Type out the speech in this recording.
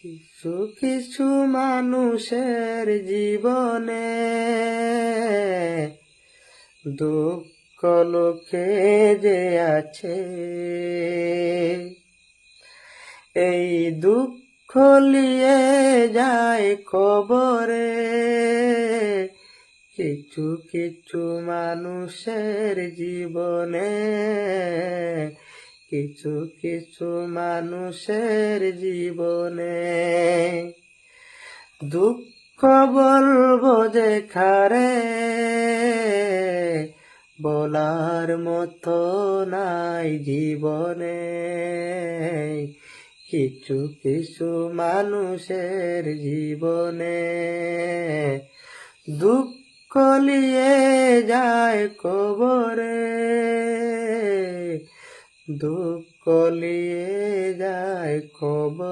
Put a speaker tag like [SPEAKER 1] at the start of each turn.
[SPEAKER 1] কিছু কিছু মানুষের জীবনে দুঃখ লোকে যে আছে, এই দুঃখ লিয়ে যায় কবরে। কিছু কিছু মানুষের জীবনে, কিছু কিছু মানুষের জীবনে দুঃখ বলবো যে খারে, বলার মতো নাই জীবনে। কিছু কিছু মানুষের জীবনে দুঃখ লিয়ে যায় কবরে, দুঃখ লিয়ে যায় কবরে।